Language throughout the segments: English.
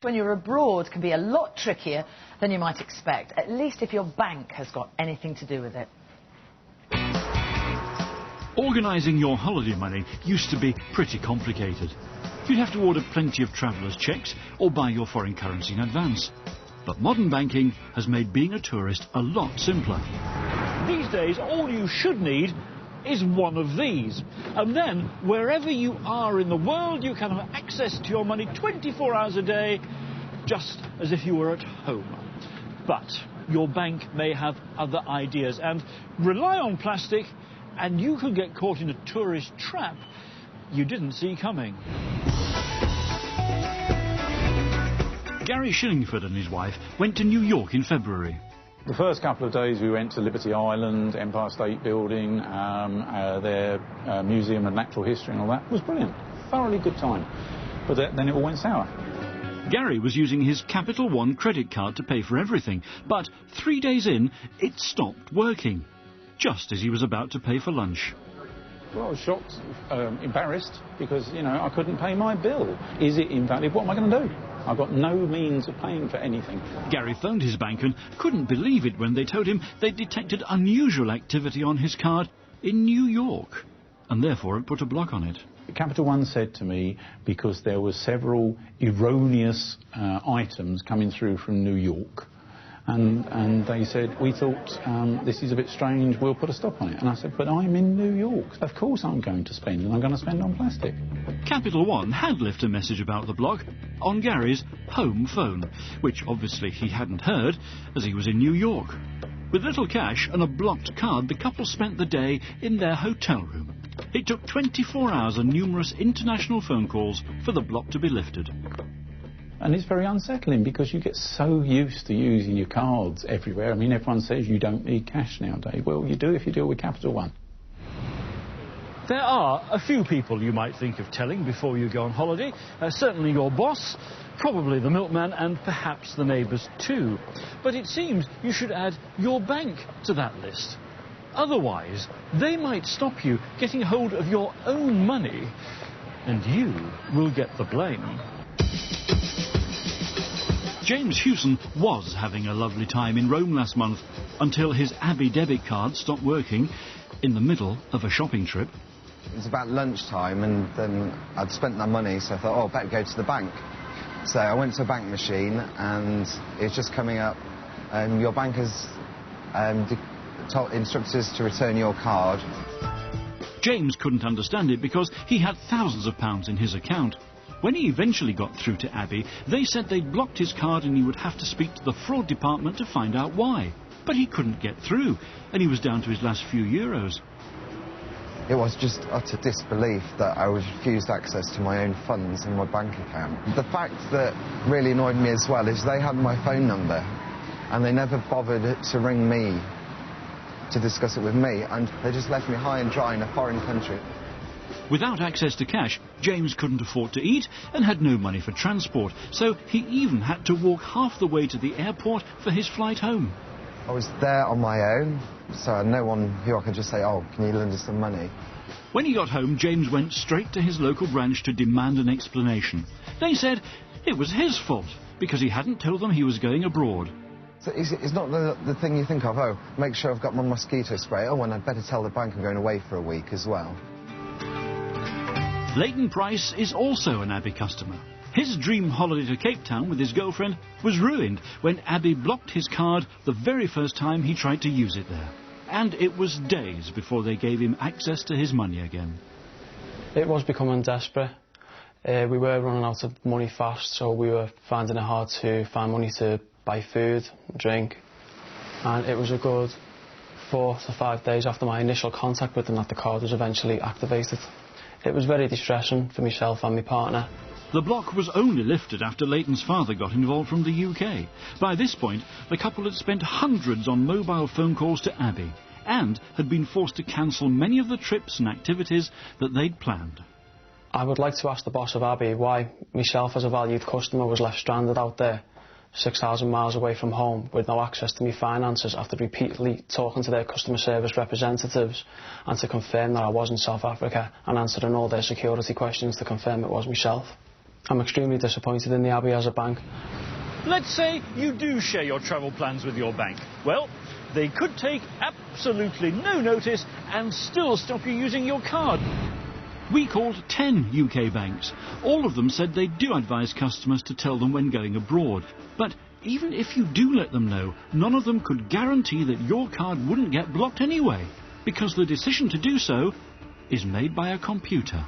When you're abroad can be a lot trickier than you might expect, at least if your bank has got anything to do with it. Organising your holiday money used to be pretty complicated. You'd have to order plenty of travellers' cheques or buy your foreign currency in advance. But modern banking has made being a tourist a lot simpler. These days, all you should need is one of these. And then, wherever you are in the world, you can have access to your money 24 hours a day, just as if you were at home. But your bank may have other ideas and rely on plastic, and you could get caught in a tourist trap you didn't see coming. Gary Shillingford and his wife went to New York in February. The first couple of days we went to Liberty Island, Empire State Building, their Museum of Natural History and all that. It was brilliant. Thoroughly good time. But then it all went sour. Gary was using his Capital One credit card to pay for everything, but 3 days in, it stopped working, just as he was about to pay for lunch. Well, I was shocked, embarrassed, because, you know, I couldn't pay my bill. Is it invalid? What am I going to do? I've got no means of paying for anything. Gary phoned his bank and couldn't believe it when they told him they'd detected unusual activity on his card in New York, and therefore had put a block on it. Capital One said to me, because there were several erroneous items coming through from New York, and they said, we thought this is a bit strange, we'll put a stop on it. And I said, but I'm in New York. Of course I'm going to spend, and I'm going to spend on plastic. Capital One had left a message about the block on Gary's home phone, which obviously he hadn't heard, as he was in New York. With little cash and a blocked card, the couple spent the day in their hotel room. It took 24 hours and numerous international phone calls for the block to be lifted. And it's very unsettling because you get so used to using your cards everywhere. I mean, everyone says you don't need cash nowadays. Well, you do if you deal with Capital One. There are a few people you might think of telling before you go on holiday. Certainly your boss, probably the milkman, and perhaps the neighbours too. But it seems you should add your bank to that list. Otherwise, they might stop you getting hold of your own money, and you will get the blame. James Hewson was having a lovely time in Rome last month until his Abbey debit card stopped working in the middle of a shopping trip. It was about lunchtime, and then I'd spent my money, so I thought, oh, I better go to the bank. So I went to a bank machine, and it's just coming up, your bank has instructed us to return your card. James couldn't understand it because he had thousands of pounds in his account. When he eventually got through to Abbey, they said they'd blocked his card and he would have to speak to the fraud department to find out why. But he couldn't get through, and he was down to his last few euros. It was just utter disbelief that I was refused access to my own funds in my bank account. The fact that really annoyed me as well is they had my phone number, and they never bothered to ring me to discuss it with me, and they just left me high and dry in a foreign country. Without access to cash, James couldn't afford to eat and had no money for transport, so he even had to walk half the way to the airport for his flight home. I was there on my own, so I had no one who I could just say, oh, can you lend us some money? When he got home, James went straight to his local branch to demand an explanation. They said it was his fault, because he hadn't told them he was going abroad. So it's not the thing you think of, oh, make sure I've got my mosquito spray, oh, and I'd better tell the bank I'm going away for a week as well. Leighton Price is also an Abbey customer. His dream holiday to Cape Town with his girlfriend was ruined when Abbey blocked his card the very first time he tried to use it there. And it was days before they gave him access to his money again. It was becoming desperate. We were running out of money fast, so we were finding it hard to find money to buy food, drink. And it was a good 4 to 5 days after my initial contact with them that the card was eventually activated. It was very distressing for myself and my partner. The block was only lifted after Leighton's father got involved from the UK. By this point, the couple had spent hundreds on mobile phone calls to Abbey and had been forced to cancel many of the trips and activities that they'd planned. I would like to ask the boss of Abbey why myself as a valued customer was left stranded out there, 6,000 miles away from home, with no access to my finances after repeatedly talking to their customer service representatives and to confirm that I was in South Africa and answering all their security questions to confirm it was myself. I'm extremely disappointed in the Abbey as a bank. Let's say you do share your travel plans with your bank. Well, they could take absolutely no notice and still stop you using your card. We called 10 UK banks. All of them said they do advise customers to tell them when going abroad. But even if you do let them know, none of them could guarantee that your card wouldn't get blocked anyway, because the decision to do so is made by a computer.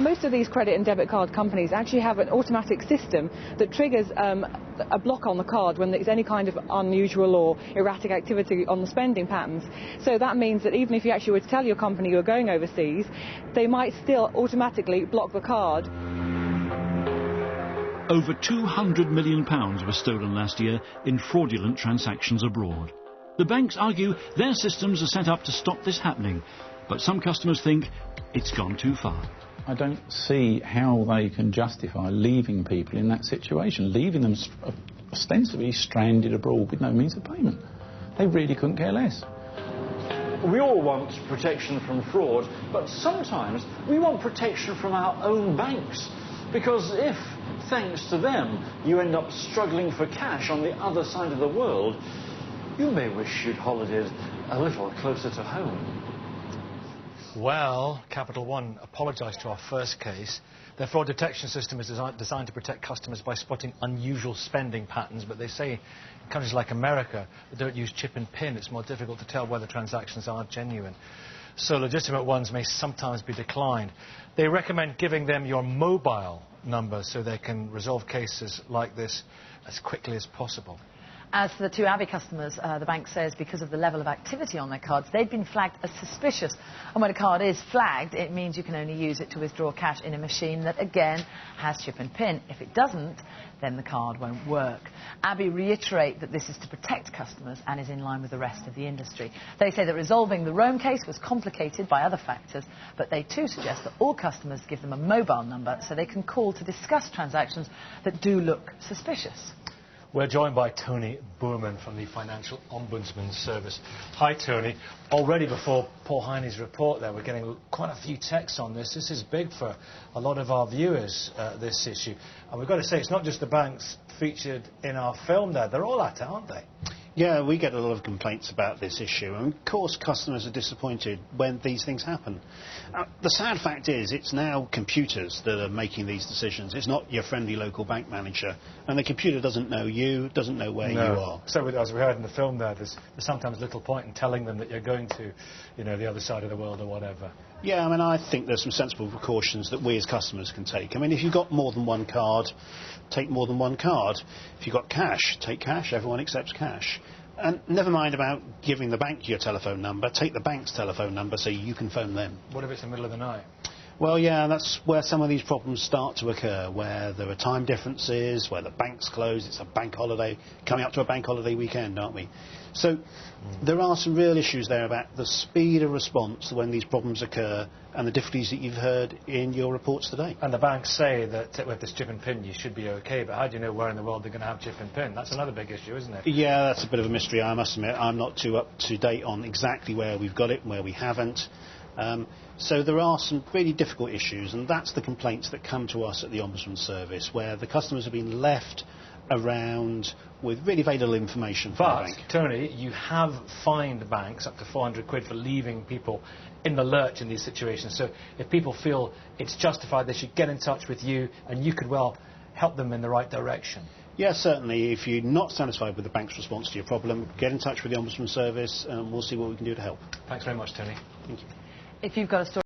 Most of these credit and debit card companies actually have an automatic system that triggers a block on the card when there's any kind of unusual or erratic activity on the spending patterns. So that means that even if you actually were to tell your company you're going overseas, they might still automatically block the card. Over £200 million were stolen last year in fraudulent transactions abroad. The banks argue their systems are set up to stop this happening, but some customers think it's gone too far. I don't see how they can justify leaving people in that situation, leaving them ostensibly stranded abroad with no means of payment. They really couldn't care less. We all want protection from fraud, but sometimes we want protection from our own banks. Because if, thanks to them, you end up struggling for cash on the other side of the world, you may wish you'd holidayed a little closer to home. Well, Capital One apologised to our first case. Their fraud detection system is designed to protect customers by spotting unusual spending patterns, but they say in countries like America that don't use chip and pin, it's more difficult to tell whether transactions are genuine. So legitimate ones may sometimes be declined. They recommend giving them your mobile number so they can resolve cases like this as quickly as possible. As for the two Abbey customers, the bank says because of the level of activity on their cards, they've been flagged as suspicious. And when a card is flagged, it means you can only use it to withdraw cash in a machine that, again, has chip and pin. If it doesn't, then the card won't work. Abbey reiterate that this is to protect customers and is in line with the rest of the industry. They say that resolving the Rome case was complicated by other factors, but they too suggest that all customers give them a mobile number so they can call to discuss transactions that do look suspicious. We're joined by Tony Boorman from the Financial Ombudsman Service. Hi, Tony. Already before Paul Heyney's report there, we're getting quite a few texts on this. This is big for a lot of our viewers, this issue. And we've got to say, it's not just the banks featured in our film there. They're all at it, aren't they? Yeah, we get a lot of complaints about this issue, and of course customers are disappointed when these things happen. The sad fact is it's now computers that are making these decisions. It's not your friendly local bank manager, and the computer doesn't know you, doesn't know where you are. So as we heard in the film there, there's sometimes little point in telling them that you're going to, you know, the other side of the world or whatever. Yeah, I mean, I think there's some sensible precautions that we as customers can take. I mean, if you've got more than one card, take more than one card. If you've got cash, take cash. Everyone accepts cash. And never mind about giving the bank your telephone number, take the bank's telephone number so you can phone them. What if it's the middle of the night? Well, yeah, that's where some of these problems start to occur, where there are time differences, where the bank's closed, it's a bank holiday, coming up to a bank holiday weekend, aren't we? So there are some real issues there about the speed of response when these problems occur and the difficulties that you've heard in your reports today. And the banks say that with this chip and pin you should be OK, but how do you know where in the world they're going to have chip and pin? That's another big issue, isn't it? Yeah, that's a bit of a mystery, I must admit. I'm not too up to date on exactly where we've got it and where we haven't. So there are some really difficult issues, and that's the complaints that come to us at the Ombudsman Service, where the customers have been left around with really very little information from the bank. But, Tony, you have fined banks up to £400 for leaving people in the lurch in these situations. So if people feel it's justified, they should get in touch with you, and you could, well, help them in the right direction. Yes, certainly. If you're not satisfied with the bank's response to your problem, get in touch with the Ombudsman Service, and we'll see what we can do to help. Thanks very much, Tony. Thank you. If you've got a story